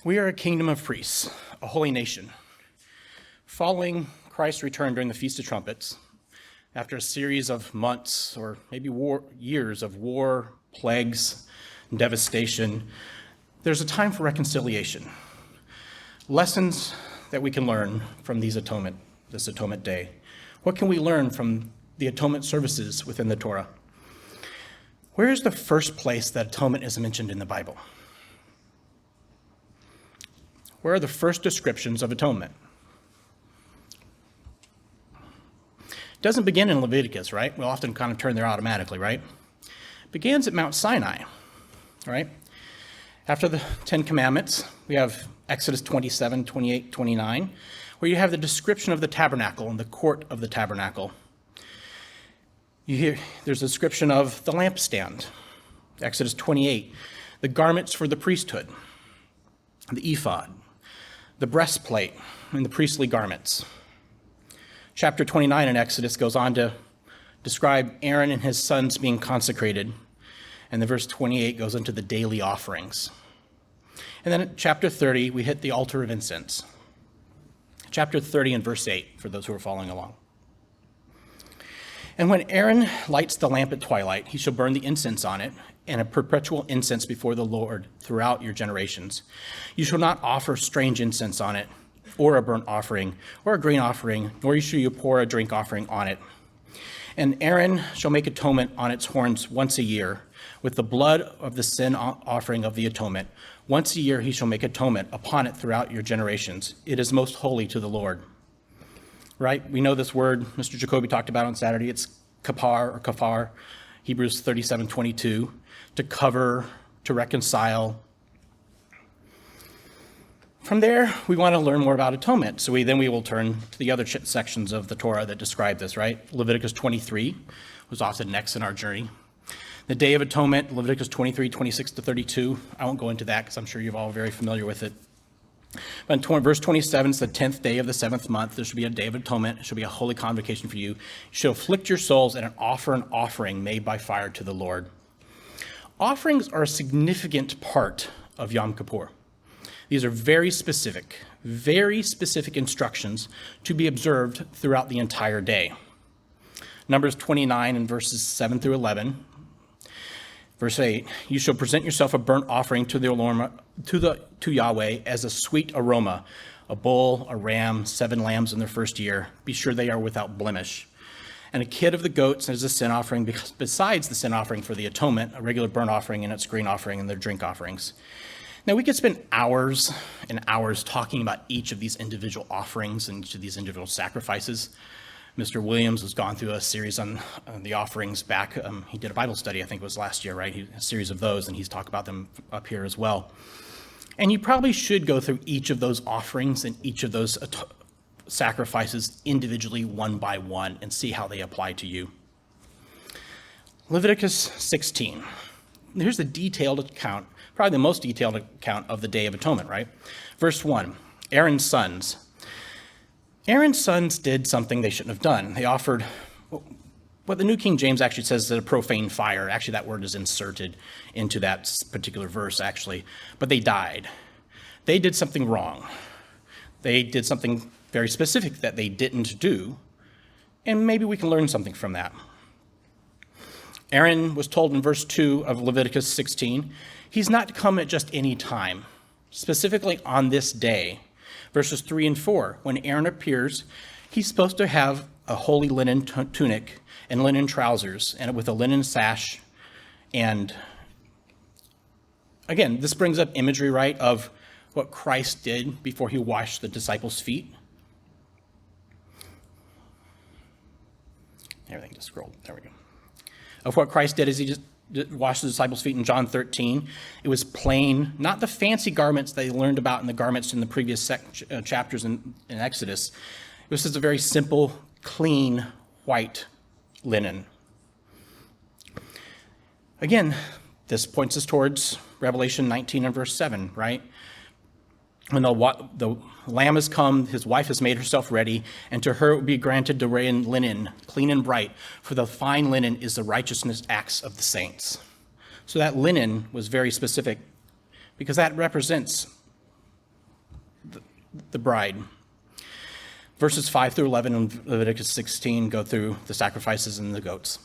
We are a kingdom of priests, a holy nation. Following Christ's return during the Feast of Trumpets, after a series of months or maybe years of war, plagues, and devastation, there's a time for reconciliation. Lessons that we can learn from this atonement day. What can we learn from the atonement services within the Torah? Where is the first place that atonement is mentioned in the Bible? Where are the first descriptions of atonement? It doesn't begin in Leviticus, right? We'll often kind of turn there automatically, right? It begins at Mount Sinai, right? After the 10 Commandments, we have Exodus 27, 28, 29, where you have the description of the tabernacle and the court of the tabernacle. There's a description of the lampstand, Exodus 28, the garments for the priesthood, the ephod, the breastplate, and the priestly garments. Chapter 29 in Exodus goes on to describe Aaron and his sons being consecrated, and the verse 28 goes into the daily offerings. And then at chapter 30, we hit the altar of incense. Chapter 30 and verse 8, for those who are following along. And when Aaron lights the lamp at twilight, he shall burn the incense on it, and a perpetual incense before the Lord throughout your generations. You shall not offer strange incense on it, or a burnt offering, or a grain offering, nor shall you pour a drink offering on it. And Aaron shall make atonement on its horns once a year, with the blood of the sin offering of the atonement. Once a year he shall make atonement upon it throughout your generations. It is most holy to the Lord. Right? We know this word Mr. Jacoby talked about on Saturday. It's kapar or kafar, Hebrews 37:22, to cover, to reconcile. From there, we want to learn more about atonement. So we will turn to the other sections of the Torah that describe this, right? Leviticus 23 was often next in our journey. The Day of Atonement, Leviticus 23, 26 to 32. I won't go into that because I'm sure you're all very familiar with it. But in verse 27, it's the 10th day of the 7th month. There should be a day of atonement. It should be a holy convocation for you. You should afflict your souls and offer an offering made by fire to the Lord. Offerings are a significant part of Yom Kippur. These are very specific instructions to be observed throughout the entire day. Numbers 29 and verses 7 through 11. Verse 8, you shall present yourself a burnt offering to Yahweh as a sweet aroma, a bull, a ram, 7 lambs in their first year. Be sure they are without blemish. And a kid of the goats as a sin offering, besides the sin offering for the atonement, a regular burnt offering and its grain offering and their drink offerings. Now, we could spend hours and hours talking about each of these individual offerings and each of these individual sacrifices. Mr. Williams has gone through a series on the offerings back. He did a Bible study, I think it was last year, right? A series of those, and he's talked about them up here as well. And you probably should go through each of those offerings and each of those sacrifices individually, one by one, and see how they apply to you. Leviticus 16. Here's a detailed account, probably the most detailed account of the Day of Atonement, right? Verse 1, Aaron's sons. Aaron's sons did something they shouldn't have done. They offered what the New King James actually says is a profane fire. Actually, that word is inserted into that particular verse, actually. But they died. They did something wrong. They did something very specific that they didn't do, and maybe we can learn something from that. Aaron was told in verse 2 of Leviticus 16, he's not to come at just any time, specifically on this day. Verses 3 and 4, when Aaron appears, he's supposed to have a holy linen tunic and linen trousers, and with a linen sash. And again, this brings up imagery, right, of what Christ did before he washed the disciples' feet. Everything just scrolled. There we go. Of what Christ did as he just washed the disciples' feet in John 13. It was plain, not the fancy garments they learned about in the garments in the previous chapters in Exodus. It was just a very simple, clean, white linen. Again, this points us towards Revelation 19 and verse 7, right? When the Lamb has come, his wife has made herself ready, and to her it will be granted to wear in linen, clean and bright, for the fine linen is the righteousness acts of the saints. So that linen was very specific, because that represents the bride. Verses 5 through 11 in Leviticus 16 go through the sacrifices and the goats.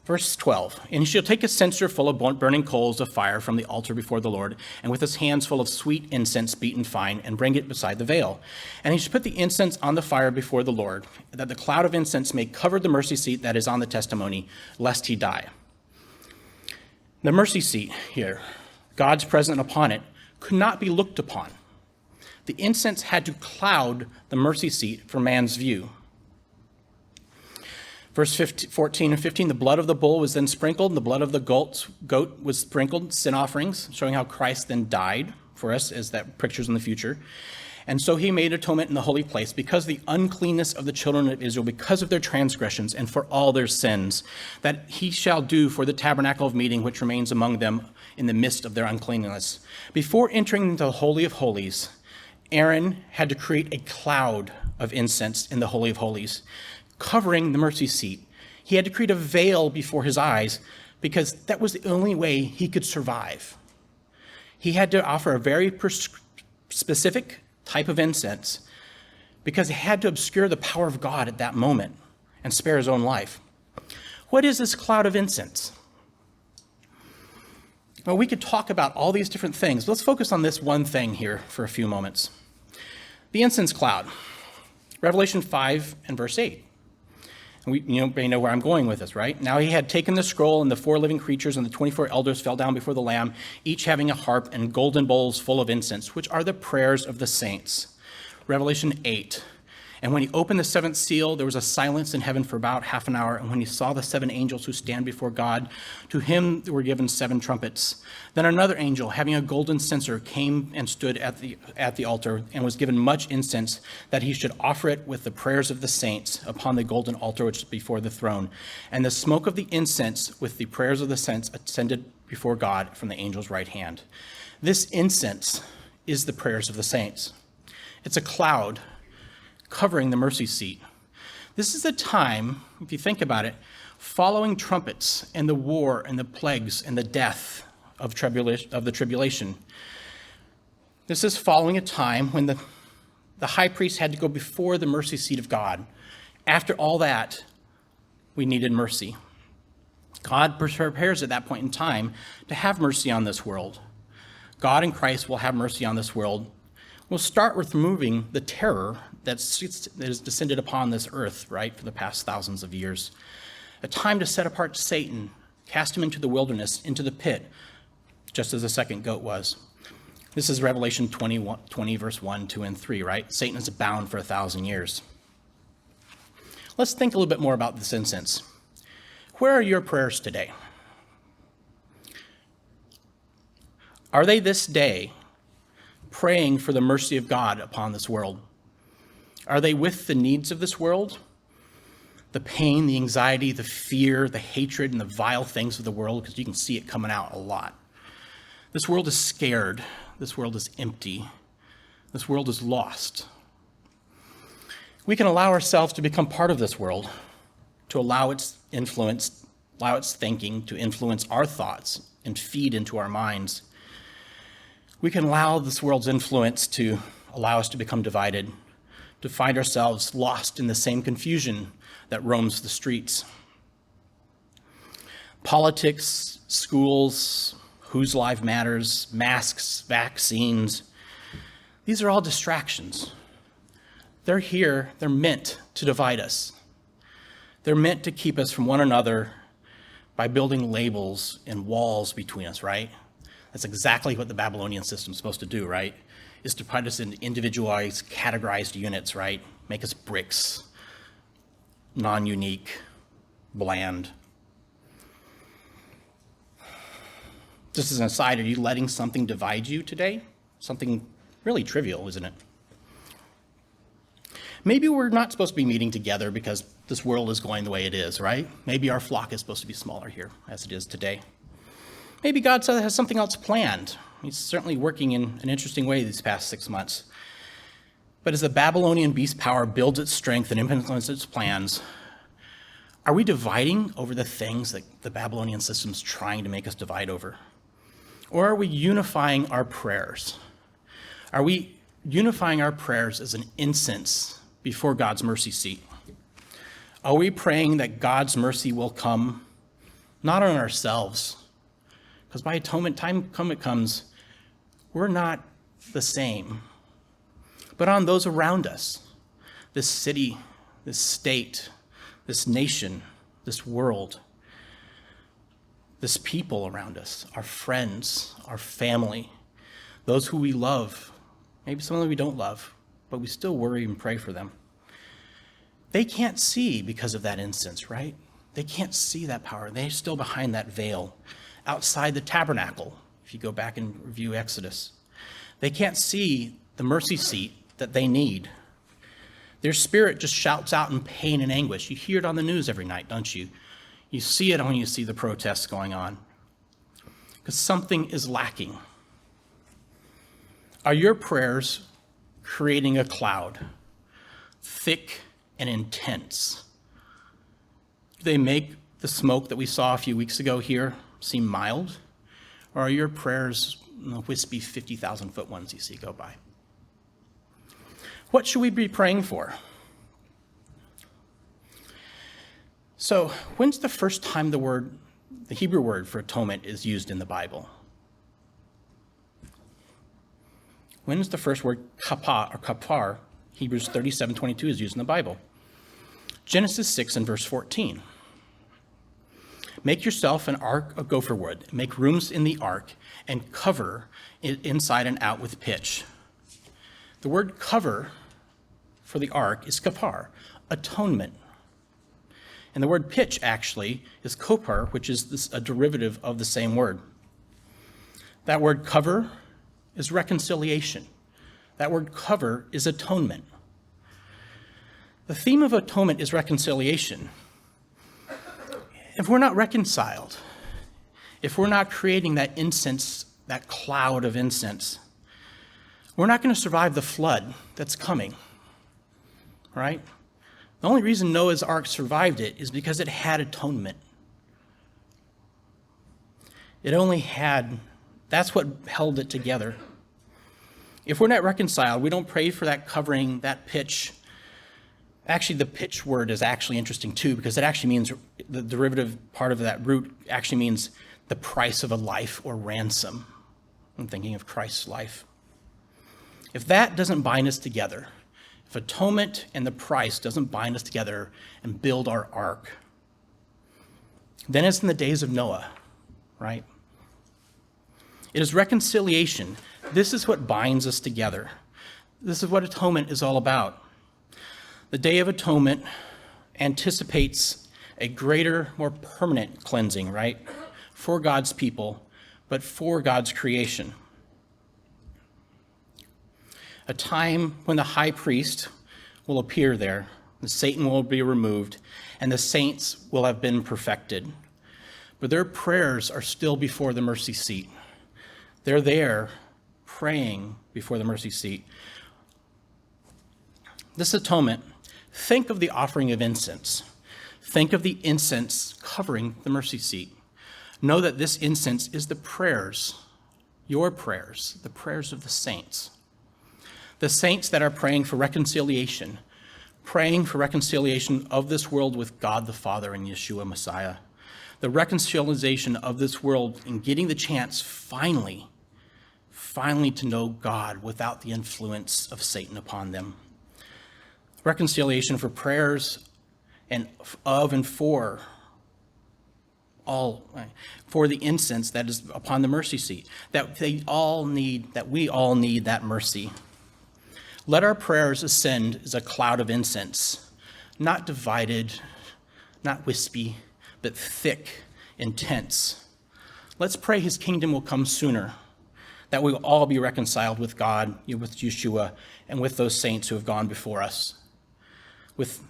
Verse 12, and he shall take a censer full of burning coals of fire from the altar before the Lord, and with his hands full of sweet incense beaten fine, and bring it beside the veil. And he shall put the incense on the fire before the Lord, that the cloud of incense may cover the mercy seat that is on the testimony, lest he die. The mercy seat here, God's presence upon it, could not be looked upon. The incense had to cloud the mercy seat for man's view. Verse 14 and 15, the blood of the bull was then sprinkled, and the blood of the goat was sprinkled, sin offerings, showing how Christ then died for us, as that pictures in the future. And so he made atonement in the holy place because of the uncleanness of the children of Israel, because of their transgressions and for all their sins, that he shall do for the tabernacle of meeting, which remains among them in the midst of their uncleanness. Before entering into the Holy of Holies, Aaron had to create a cloud of incense in the Holy of Holies, covering the mercy seat. He had to create a veil before his eyes because that was the only way he could survive. He had to offer a very specific type of incense because he had to obscure the power of God at that moment and spare his own life. What is this cloud of incense? Well, we could talk about all these different things. Let's focus on this one thing here for a few moments. The incense cloud, Revelation 5 and verse 8. And you may know where I'm going with this, right? Now he had taken the scroll, and the 4 living creatures and the 24 elders fell down before the Lamb, each having a harp and golden bowls full of incense, which are the prayers of the saints. Revelation 8. And when he opened the 7th seal, there was a silence in heaven for about half an hour. And when he saw the 7 angels who stand before God, to him were given 7 trumpets. Then another angel, having a golden censer, came and stood at the altar, and was given much incense, that he should offer it with the prayers of the saints upon the golden altar which is before the throne. And the smoke of the incense with the prayers of the saints ascended before God from the angel's right hand. This incense is the prayers of the saints. It's a cloud covering the mercy seat. This is a time, if you think about it, following trumpets and the war and the plagues and the death of the tribulation. This is following a time when the high priest had to go before the mercy seat of God. After all that, we needed mercy. God prepares at that point in time to have mercy on this world. God in Christ will have mercy on this world. We'll start with removing the terror that has descended upon this earth, right, for the past thousands of years. A time to set apart Satan, cast him into the wilderness, into the pit, just as the second goat was. This is Revelation 20 verse 1, 2, and 3, right? Satan is bound for 1,000 years. Let's think a little bit more about this incense. Where are your prayers today? Are they this day praying for the mercy of God upon this world? Are they with the needs of this world? The pain, the anxiety, the fear, the hatred, and the vile things of the world, because you can see it coming out a lot. This world is scared. This world is empty. This world is lost. We can allow ourselves to become part of this world, to allow its influence, allow its thinking to influence our thoughts and feed into our minds. We can allow this world's influence to allow us to become divided, to find ourselves lost in the same confusion that roams the streets. Politics, schools, whose life matters, masks, vaccines, these are all distractions. They're here, they're meant to divide us. They're meant to keep us from one another by building labels and walls between us, right? That's exactly what the Babylonian system is supposed to do, right? Is to put us in individualized, categorized units, right? Make us bricks, non-unique, bland. Just as an aside, are you letting something divide you today? Something really trivial, isn't it? Maybe we're not supposed to be meeting together because this world is going the way it is, right? Maybe our flock is supposed to be smaller here, as it is today. Maybe God has something else planned. He's certainly working in an interesting way these past 6 months. But as the Babylonian beast power builds its strength and implements its plans, are we dividing over the things that the Babylonian system's trying to make us divide over? Or are we unifying our prayers? Are we unifying our prayers as an incense before God's mercy seat? Are we praying that God's mercy will come, not on ourselves? Because by atonement time comes, we're not the same, but on those around us, this city, this state, this nation, this world, this people around us, our friends, our family, those who we love, maybe some of them we don't love, but we still worry and pray for them. They can't see because of that incense, right? They can't see that power. They're still behind that veil, outside the tabernacle, if you go back and review Exodus. They can't see the mercy seat that they need. Their spirit just shouts out in pain and anguish. You hear it on the news every night, don't you? You see it when you see the protests going on. Because something is lacking. Are your prayers creating a cloud, thick and intense? Do they make the smoke that we saw a few weeks ago here seem mild? Or are your prayers the wispy 50,000-foot ones you see go by? What should we be praying for? So, when's the first time the Hebrew word for atonement is used in the Bible? When is the first word kapar, or kapar, Hebrews 37:22 is used in the Bible? Genesis 6 and verse 14. Make yourself an ark of gopher wood. Make rooms in the ark and cover it inside and out with pitch. The word cover for the ark is kapar, atonement. And the word pitch actually is kopar, which is a derivative of the same word. That word cover is reconciliation. That word cover is atonement. The theme of atonement is reconciliation. If we're not reconciled, if we're not creating that incense, that cloud of incense, we're not going to survive the flood that's coming, right? The only reason Noah's ark survived it is because it had atonement. That's what held it together. If we're not reconciled, we don't pray for that covering, that pitch. Actually, the pitch word is actually interesting too, because it actually means, the derivative part of that root actually means the price of a life or ransom. I'm thinking of Christ's life. If that doesn't bind us together, if atonement and the price doesn't bind us together and build our ark, then it's in the days of Noah, right? It is reconciliation. This is what binds us together. This is what atonement is all about. The Day of Atonement anticipates a greater, more permanent cleansing, right? For God's people, but for God's creation. A time when the high priest will appear there, the Satan will be removed, and the saints will have been perfected. But their prayers are still before the mercy seat. They're there praying before the mercy seat. This atonement, think of the offering of incense. Think of the incense covering the mercy seat. Know that this incense is the prayers, your prayers, the prayers of the saints. The saints that are praying for reconciliation of this world with God the Father and Yeshua Messiah. The reconciliation of this world in getting the chance finally to know God without the influence of Satan upon them. Reconciliation for prayers and of and for the incense that is upon the mercy seat, that we all need that mercy. Let our prayers ascend as a cloud of incense, not divided, not wispy, but thick, intense. Let's pray his kingdom will come sooner, that we will all be reconciled with God, with Yeshua, and with those saints who have gone before us, with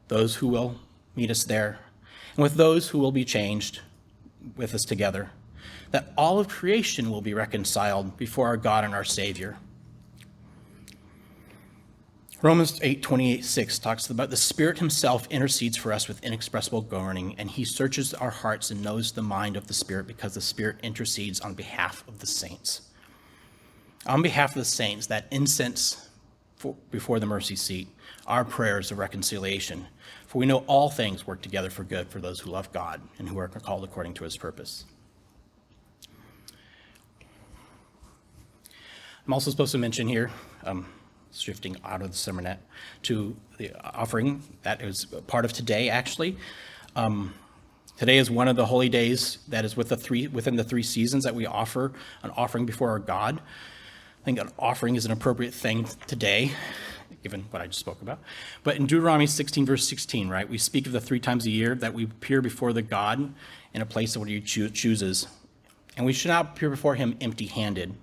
those who will meet us there, and with those who will be changed with us together, that all of creation will be reconciled before our God and our Savior. Romans 8:28-6 talks about the Spirit himself intercedes for us with inexpressible groaning, and he searches our hearts and knows the mind of the Spirit, because the Spirit intercedes on behalf of the saints. On behalf of the saints, that incense before the mercy seat, our prayers of reconciliation. For we know all things work together for good for those who love God and who are called according to his purpose. I'm also supposed to mention here, shifting out of the Sermonette to the offering that is part of today, actually. Today is one of the holy days that is within the 3 seasons that we offer an offering before our God. I think an offering is an appropriate thing today, given what I just spoke about. But in Deuteronomy 16, verse 16, right, we speak of the 3 times a year that we appear before the God in a place that he chooses. And we should not appear before him empty-handed.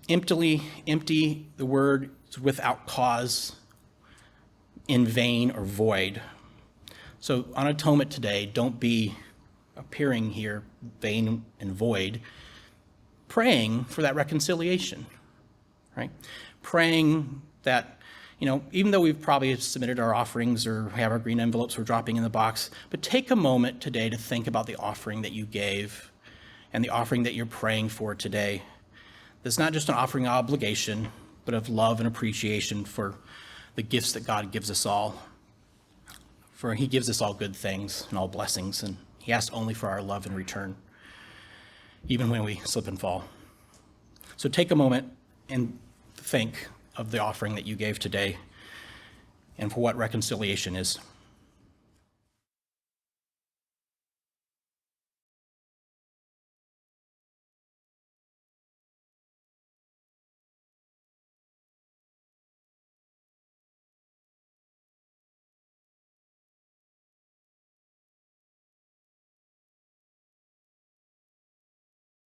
Empty, the word is without cause, in vain, or void. So on Atonement today, don't be appearing here vain and void, praying for that reconciliation, right? Praying that, even though we've probably submitted our offerings or have our green envelopes we're dropping in the box, but take a moment today to think about the offering that you gave and the offering that you're praying for today. It's not just an offering obligation, but of love and appreciation for the gifts that God gives us all. For he gives us all good things and all blessings, and he asks only for our love in return, even when we slip and fall. So take a moment and think of the offering that you gave today and for what reconciliation is.